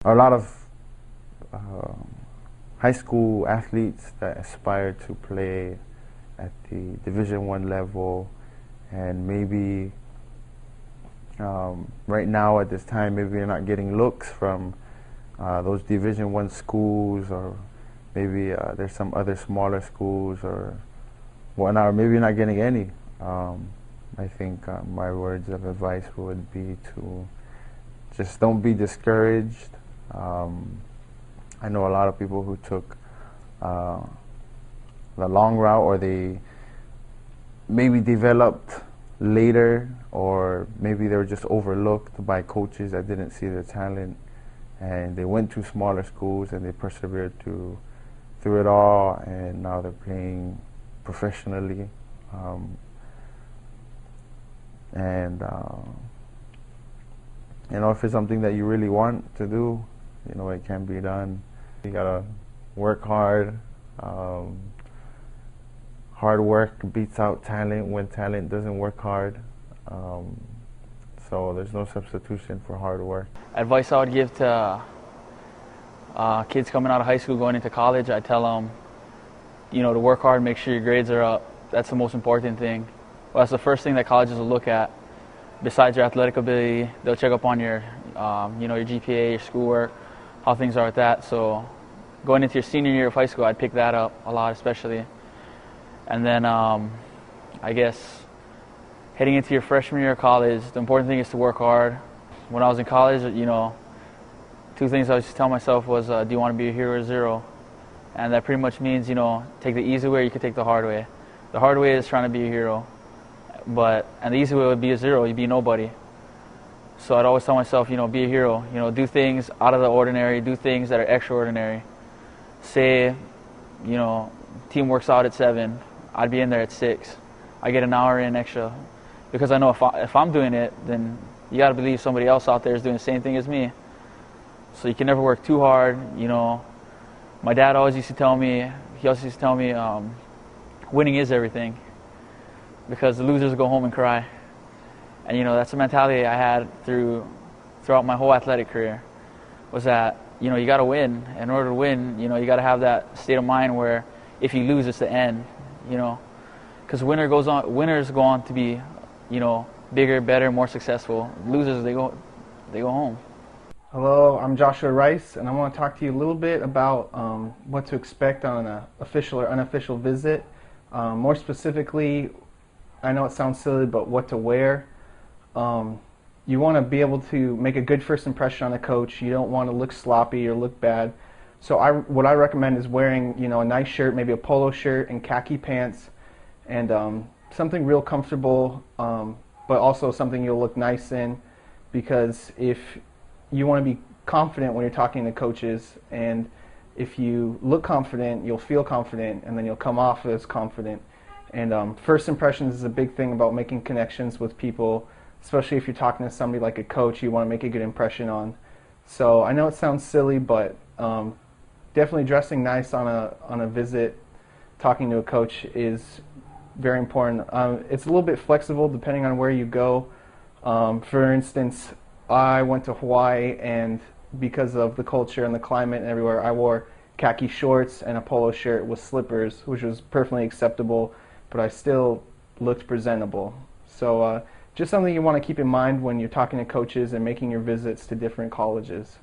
a lot of high school athletes that aspire to play at the Division I level, and maybe right now at this time maybe you're not getting looks from those Division I schools, or maybe there's some other smaller schools or whatnot, or maybe you're not getting any. I think my words of advice would be to just don't be discouraged. I know a lot of people who took the long route, or they maybe developed later, or maybe they were just overlooked by coaches that didn't see their talent, and they went to smaller schools and they persevered through it all, and now they're playing professionally. You know, if it's something that you really want to do, you know, it can be done. You gotta work hard. Hard work beats out talent when talent doesn't work hard. So there's no substitution for hard work. Advice I would give to kids coming out of high school going into college, I tell them, you know, to work hard, make sure your grades are up. That's the most important thing. Well, that's the first thing that colleges will look at. Besides your athletic ability, they'll check up on your, you know, your GPA, your schoolwork, how things are with that. So going into your senior year of high school, I'd pick that up a lot, especially. And then I guess heading into your freshman year of college, the important thing is to work hard. When I was in college, you know, two things I used to tell myself was, do you want to be a hero or zero? And that pretty much means, you know, take the easy way or you can take the hard way. The hard way is trying to be a hero. And the easy way would be a zero, you'd be nobody. So I'd always tell myself, you know, be a hero. You know, do things out of the ordinary, do things that are extraordinary. Say, you know, team works out at 7, I'd be in there at 6. I get an hour in extra. Because I know if I'm doing it, then you got to believe somebody else out there is doing the same thing as me. So you can never work too hard, you know. My dad always used to tell me, winning is everything. Because the losers go home and cry. And, you know, that's the mentality I had throughout my whole athletic career, was that, you know, you got to win. In order to win, you know, you got to have that state of mind where if you lose, it's the end, you know. Because winners go on to be, you know, bigger, better, more successful. Losers, they go home. Hello, I'm Joshua Rice, and I want to talk to you a little bit about what to expect on an official or unofficial visit. More specifically, I know it sounds silly, but what to wear. You want to be able to make a good first impression on a coach. You don't want to look sloppy or look bad. So what I recommend is wearing, you know, a nice shirt, maybe a polo shirt and khaki pants, and something real comfortable, but also something you'll look nice in, because if you want to be confident when you're talking to coaches, and if you look confident, you'll feel confident, and then you'll come off as confident. And first impressions is a big thing about making connections with people, especially if you're talking to somebody like a coach you want to make a good impression on. So I know it sounds silly, but definitely dressing nice on a visit, talking to a coach is very important. It's a little bit flexible depending on where you go. For instance, I went to Hawaii, and because of the culture and the climate and everywhere, I wore khaki shorts and a polo shirt with slippers, which was perfectly acceptable, but I still looked presentable. So just something you want to keep in mind when you're talking to coaches and making your visits to different colleges.